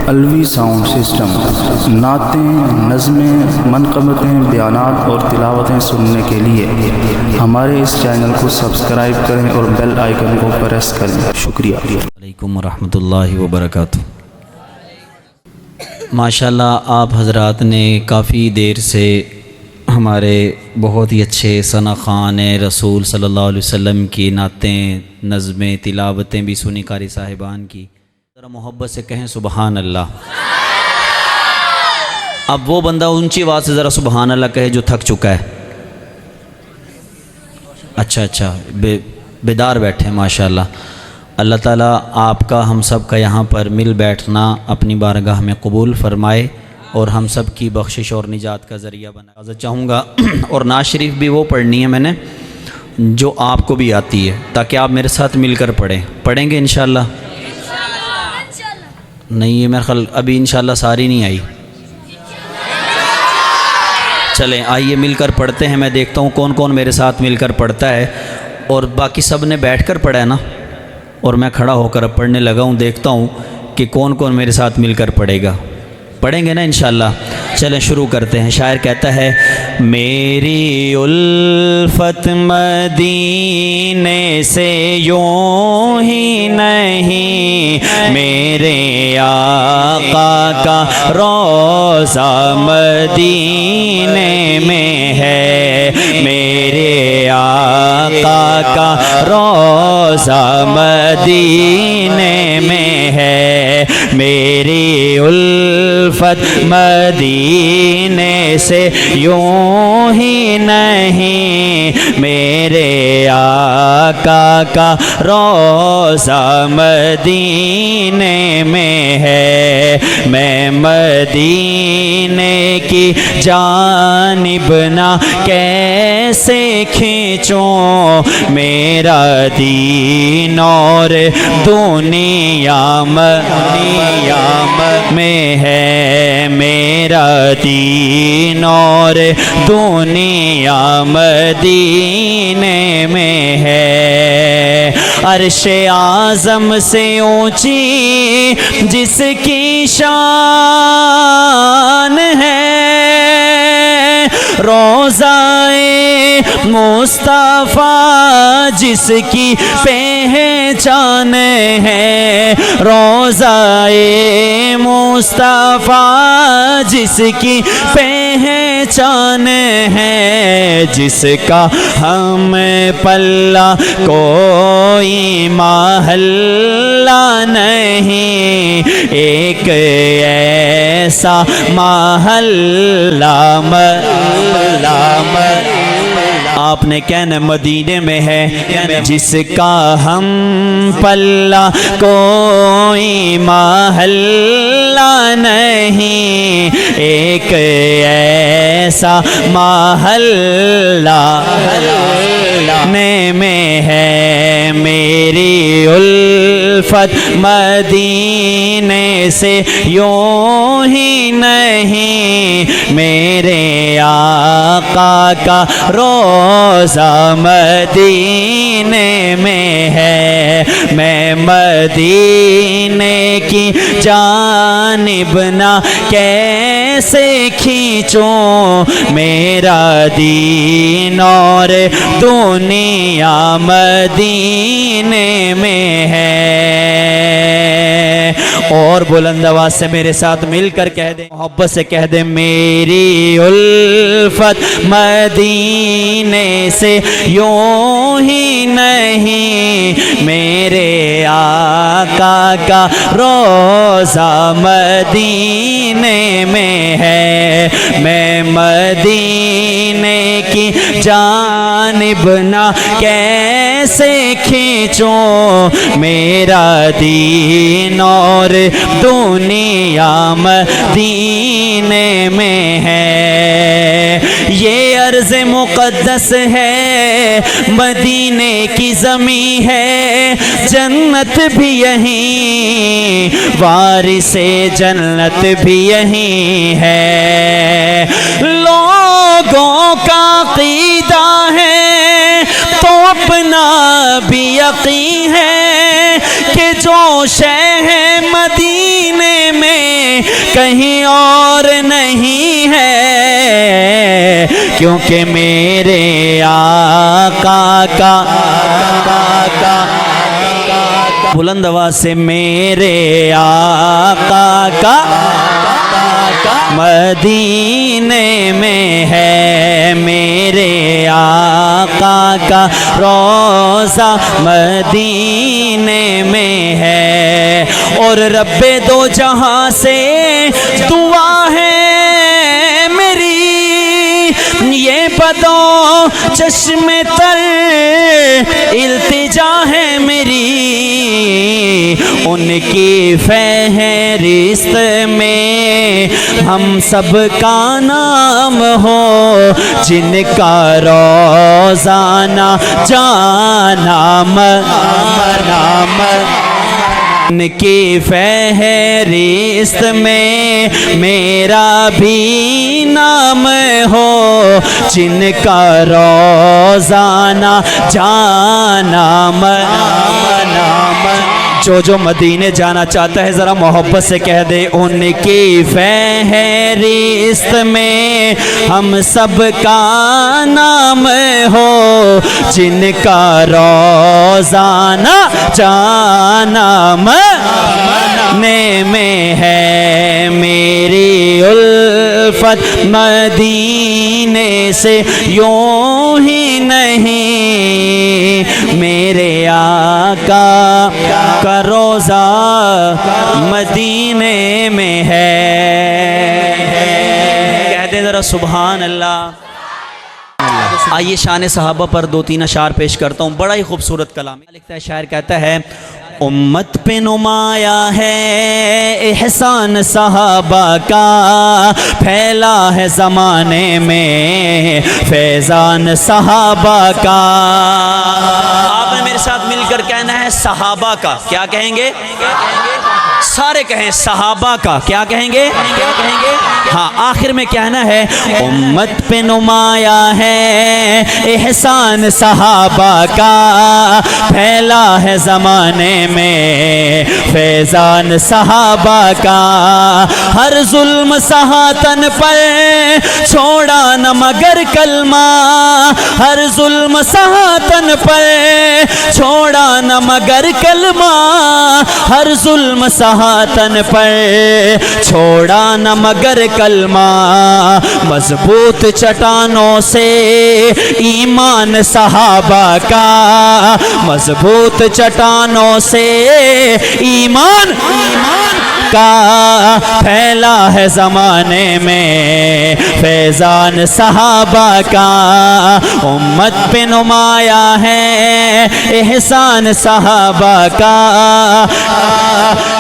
الوی sound system نعتیں، نظمیں، منقبتیں، بیانات اور تلاوتیں سننے کے لیے ہمارے اس چینل کو سبسکرائب کریں اور بیل آئیکن کو پریس کریں۔ شکریہ۔ علیکم ورحمۃ اللہ وبرکاتہ۔ ماشاءاللہ آپ حضرات نے کافی دیر سے ہمارے بہت ہی اچھے ثنا خوان رسول صلی اللہ علیہ وسلم کی نعتیں، نظمیں، تلاوتیں بھی سنی قاری صاحبان کی۔ ذرا محبت سے کہیں سبحان اللہ۔ اب وہ بندہ اونچی آواز سے ذرا سبحان اللہ کہے جو تھک چکا ہے۔ اچھا بیدار بیٹھے ماشاءاللہ۔ اللہ تعالیٰ آپ کا ہم سب کا یہاں پر مل بیٹھنا اپنی بارگاہ میں قبول فرمائے اور ہم سب کی بخشش اور نجات کا ذریعہ بنائے۔ اجازت چاہوں گا اور نعت شریف بھی وہ پڑھنی ہے میں نے جو آپ کو بھی آتی ہے، تاکہ آپ میرے ساتھ مل کر پڑھیں گے انشاءاللہ۔ نہیں، یہ میرا خیال ابھی انشاءاللہ ساری نہیں آئی۔ چلیں آئیے مل کر پڑھتے ہیں۔ میں دیکھتا ہوں کون کون میرے ساتھ مل کر پڑھتا ہے، اور باقی سب نے بیٹھ کر پڑھا ہے نا، اور میں کھڑا ہو کر اب پڑھنے لگا ہوں۔ دیکھتا ہوں کہ کون کون میرے ساتھ مل کر پڑھے گا۔ پڑھیں گے نا انشاءاللہ۔ چلیں شروع کرتے ہیں۔ شاعر کہتا ہے: میری الفت مدینے سے یوں ہی نہیں، میرے آقا کا روضہ مدینے میں ہے، میرے آقا کا روضہ مدینے میں ہے، میری الفت مدینے سے یوں ہی نہیں، میرے آقا کا روضہ مدینے میں ہے، میں مدینے کی جانب نہ کیسے کھینچوں، میرا دین اور دنیا میں ہے، میرا دین اور دنیا مدینے میں ہے، عرش اعظم سے اونچی جس کی شان ہے، روضہ مصطفیٰ جس کی پہچان ہے، روضہ مصطفیٰ جس کی پہچان ہے، جس کا ہم پلہ کوئی محلہ نہیں، ایک ایسا محلہ آپ نے کہنا مدینے میں ہے، جس کا ہم پلہ کوئی محلہ نہیں، ایک ایسا محلہ میں ہے، میری الفت مدینے سے یوں ہی نہیں، میرے آقا کا روضہ مدینے میں ہے، میں مدینے کی جانب نہ کیسے کھینچوں، میرا دین اور دنیا مدینے میں ہے۔ اور بلند آواز سے میرے ساتھ مل کر کہہ دیں، محبت سے کہہ دیں: میری الفت مدینے سے یوں ہی نہیں، میرے آقا کا روضہ مدینے میں ہے، میں مدینے کی جانب نہ کیسے کھینچوں، میرا دین اور دنیا مدینے میں ہے، یہ عرض مقدس ہے، مدینے کی زمین ہے، جنت بھی یہیں، وارث جنت بھی یہیں ہے، لوگوں کا عقیدہ ہے تو اپنا بھی یقین ہے کہ جو شہ ہے مدینے میں کہیں اور نہیں ہے، کیونکہ میرے آقا کا بلند آواز سے میرے آقا کا مدینے میں ہے، میرے آقا کا روضہ مدینے میں ہے، اور رب دو جہاں سے دعا ہے میری، یہ بدو چشم تر التجا ہے میری، ان کی فہرست میں ہم سب کا نام ہو، جن کا روزانہ جانا نام، ان کی فہرست میں میرا بھی نام ہو، جن کا روزانہ جانا نام۔ جو مدینے جانا چاہتا ہے ذرا محبت سے کہہ دے، ان کی فہرست میں ہم سب کا نام ہو، جن کا روزانہ جانا نے میں ہے، میری الفت مدینے سے یوں ہی نہیں، میرے آقا کا روضہ مدینے میں ہے۔ کہہ دے ذرا سبحان اللہ۔ آئیے شان صحابہ پر دو تین اشعار پیش کرتا ہوں، بڑا ہی خوبصورت کلام لکھتا ہے شاعر، کہتا ہے امت پہ نمایاں ہے احسان صحابہ کا، پھیلا ہے زمانے میں فیضان صحابہ کا۔ آپ نے میرے ساتھ مل کر کہنا ہے صحابہ کا، کیا کہیں گے؟ سارے کہیں صحابہ کا، کیا کہیں گے؟ ہاں آخر میں کہنا ہے امت پہ نمایاں ہے احسان صحابہ کا، پھیلا ہے زمانے میں فیضان صحابہ کا، ہر ظلم سہا تن پر چھوڑا نہ مگر کلمہ، ہر ظلم سہا تن پر چھوڑا نہ مگر کلمہ، ہر ظلم سہا تن پر چھوڑا نہ مگر کلمہ، مضبوط چٹانوں سے ایمان صحابہ کا، مضبوط چٹانوں سے ایمان کا، پھیلا ہے زمانے میں فیضان صحابہ کا، امت پہ نمایاں ہے احسان صحابہ کا،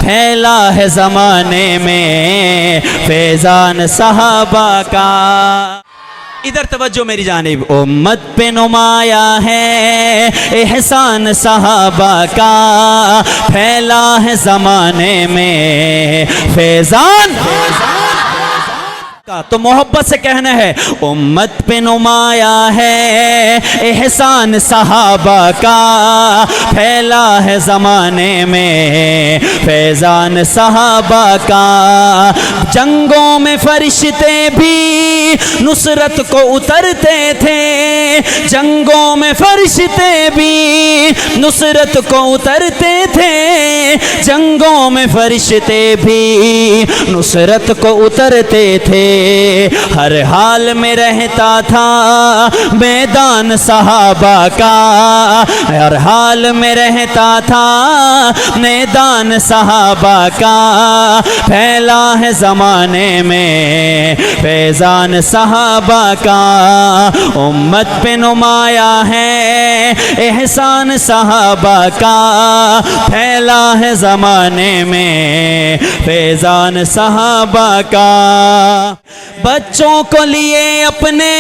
پھیلا ہے زمانے میں فیضان صحابہ کا۔ ادھر توجہ میری جانب، امت پہ نمایاں ہے احسان صحابہ کا، پھیلا ہے زمانے میں فیضان کا۔ تو محبت سے کہنا ہے امت پہ نمایاں ہے احسان صحابہ کا، پھیلا ہے زمانے میں فیضان صحابہ کا، جنگوں میں فرشتے بھی نصرت کو اترتے تھے، جنگوں میں فرشتے بھی نصرت کو اترتے تھے، جنگوں میں فرشتے بھی نصرت کو اترتے تھے، ہر حال میں رہتا تھا میدان صحابہ کا، ہر حال میں رہتا تھا میدان صحابہ کا، پھیلا ہے زمانے میں فیضان صحابہ کا، امت پہ نمایاں ہے احسان صحابہ کا، پھیلا ہے زمانے میں فیضان صحابہ کا۔ بچوں کو لیے اپنے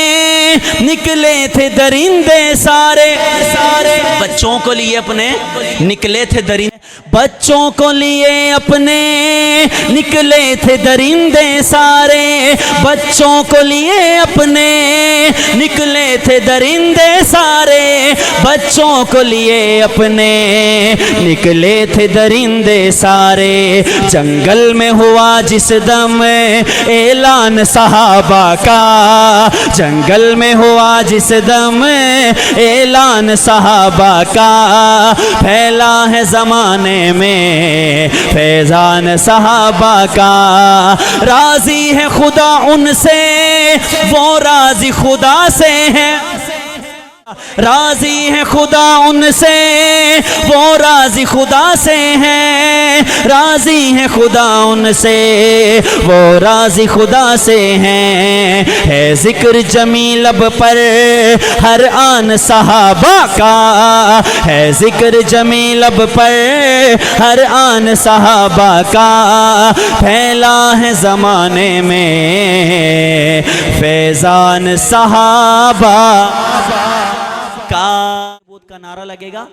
نکلے تھے درندے سارے، بچوں کو لیے اپنے نکلے تھے درندے، بچوں کو لیے اپنے نکلے تھے درندے سارے، بچوں کو لیے اپنے نکلے تھے درندے سارے، بچوں کو لیے اپنے نکلے تھے درندے سارے، جنگل میں ہوا جس دم اعلان صحابہ کا، جنگل میں ہوا جس دم اعلان صحابہ کا، پھیلا ہے زمانے میں فیضان صحابہ کا، راضی ہے خدا ان سے وہ راضی خدا سے ہیں، راضی ہے خدا ان سے وہ راضی خدا سے ہیں، راضی ہے خدا ان سے وہ راضی خدا سے ہیں، ہے ذکر جمیل لب پر ہر آن صحابہ کا، ہے ذکر جمیل لب پر ہر آن صحابہ کا، پھیلا ہے زمانے میں فیضان صحابہ کا نعرہ لگے گا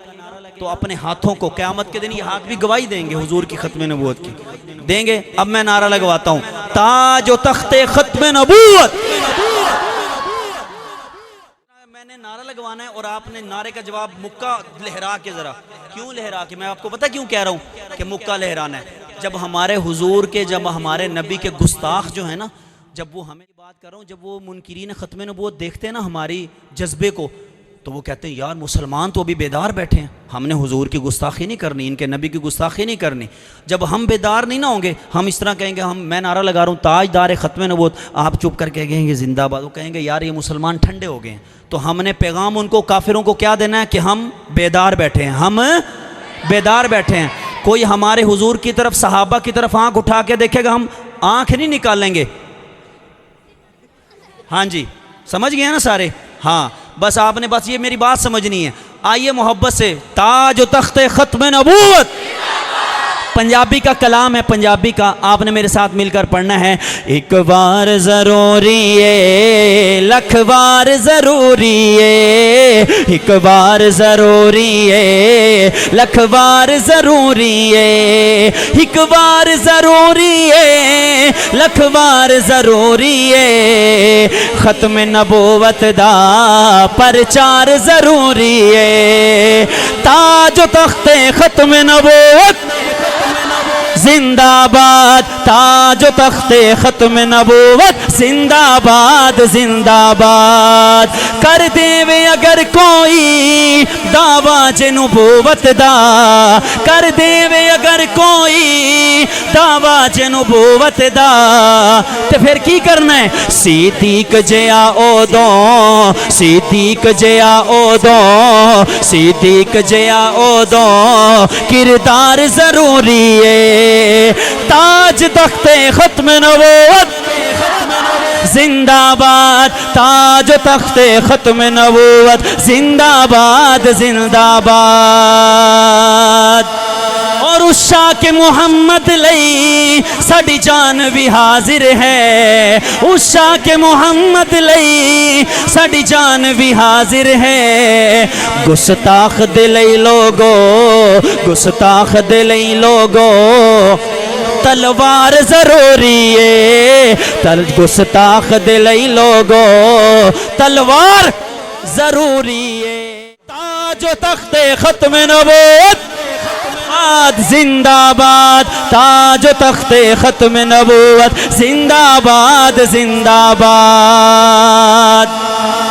تو اپنے ہاتھوں کو قیامت کے دن یہ ہاتھ بھی گواہی دیں گے حضور کی ختم نبوت کی دیں گے۔ اب میں نعرہ لگواتا ہوں، تاج و تخت ختم نبوت۔ میں نے نعرہ لگوانا ہے اور آپ نے نعرے کا جواب مکہ لہرا کے، ذرا کیوں لہرا کے، میں آپ کو پتہ کیوں کہہ رہا ہوں کہ مکہ لہرانا ہے؟ جب ہمارے حضور کے، جب ہمارے نبی کے گستاخ جو ہیں نا، جب وہ ہمیں بات کر رہا ہوں، جب وہ منکرین ختم نبوت دیکھتے ہیں نا ہماری جذبے کو، تو وہ کہتے ہیں یار مسلمان تو ابھی بیدار بیٹھے ہیں، ہم نے حضور کی گستاخی نہیں کرنی، ان کے نبی کی گستاخی نہیں کرنی۔ جب ہم بیدار نہیں نہ ہوں گے، ہم اس طرح کہیں گے، میں نعرہ لگا رہا ہوں تاجدار ختم نبوت، آپ چپ کر کے کہیں گے زندہ باد، وہ کہیں گے یار یہ مسلمان ٹھنڈے ہو گئے ہیں۔ تو ہم نے پیغام ان کو، کافروں کو کیا دینا ہے کہ ہم بیدار بیٹھے ہیں، ہم بیدار بیٹھے ہیں۔ کوئی ہمارے حضور کی طرف، صحابہ کی طرف آنکھ اٹھا کے دیکھے گا، ہم آنکھ نہیں نکالیں گے۔ ہاں جی سمجھ گئے ہیں نا سارے؟ ہاں بس آپ نے بس یہ میری بات سمجھنی ہے۔ آئیے محبت سے، تاج و تخت ختم نبوت، پنجابی کا کلام ہے، پنجابی کا، آپ نے میرے ساتھ مل کر پڑھنا ہے۔ ایک بار ضروری ہے، لکھ بار ضروری ہے، ایک بار ضروری ہے، لکھ بار ضروری ہے، ایک بار ضروری ہے، لکھ بار ضروری ہے، ختم نبوت دا پرچار ضروری ہے، تاج و تخت ختم نبوت زندہ باد، تاج و تخت ختم نبوت زندہ باد، زندہ باد، کر دے وے اگر کوئی دعویٰ جے نبوت دا، کر دے وے اگر کوئی دعویٰ جے نبوت دا، تے پھر کی کرنا ہے؟ صدیق جیا او دو، صدیق جیا او دو، صدیق جیا او دو، کردار ضروری ہے، تاج تخت ختم نبوت زندہ باد، تاج تخت ختم نبوت زندہ باد، زندہ باد۔ اور اس شاہ محمد لئی ساڈی جان بھی حاضر ہے، اس شاہ محمد لئی ساڈی جان بھی حاضر ہے، گستاخ دلئی لوگو، گستاخ دلئی لوگو، تلوار ضروری ہے، گستاخ دلئی لوگو، تلوار ضروری ہے، تاج و تخت ختم نبوت زندہ باد، تاج و تخت ختم نبوت زندہ باد، زندہ باد۔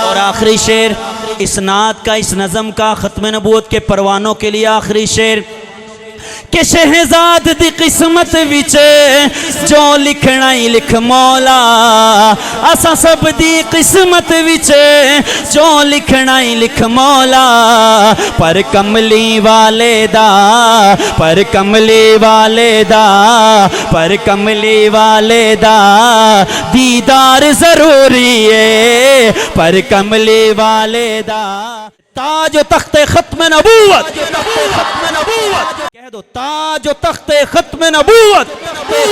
اور آخری شعر اس نعت کا، اس نظم کا، ختم نبوت کے پروانوں کے لیے آخری شعر کہ شہزاد دی قسمت وچ جو لکھنا ہی لکھ مولا، اسا سب دی قسمت وچ جو لکھنا ہی لکھ مولا، پر کملی والے دا، پر کملی والے دا، پر کملی والے دا دیدار ضروری ہے، پر کملی والے دا، تاج و تخت ختم نبوت، کہہ دو تاج و تخت ختم نبوت،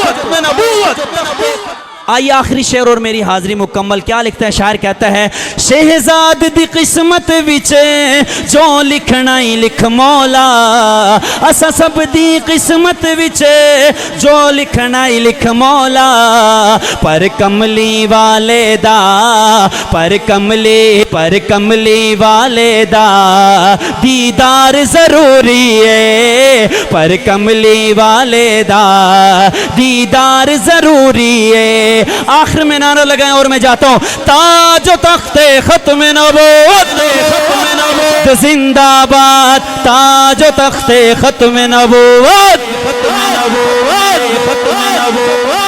ختم نبوت۔ آئیے آخری شعر اور میری حاضری مکمل. کیا لکھتا ہے شاعر؟ کہتا ہے شہزاد دی قسمت وچ جو لکھنا ہی لکھ مولا, اسا سب دی قسمت وچ جو لکھنا ہی لکھ مولا, پر کملی والے دا, پر کملی والے دا دیدار ضروری ہے, پر کملی والے دا دیدار ضروری ہے. آخر میں نعرہ لگائیں اور میں جاتا ہوں. تاج و تخت ختم نبوت زندہ باد, تاج و تخت ختم نبوت, ختم نبوت, ختم نبوت.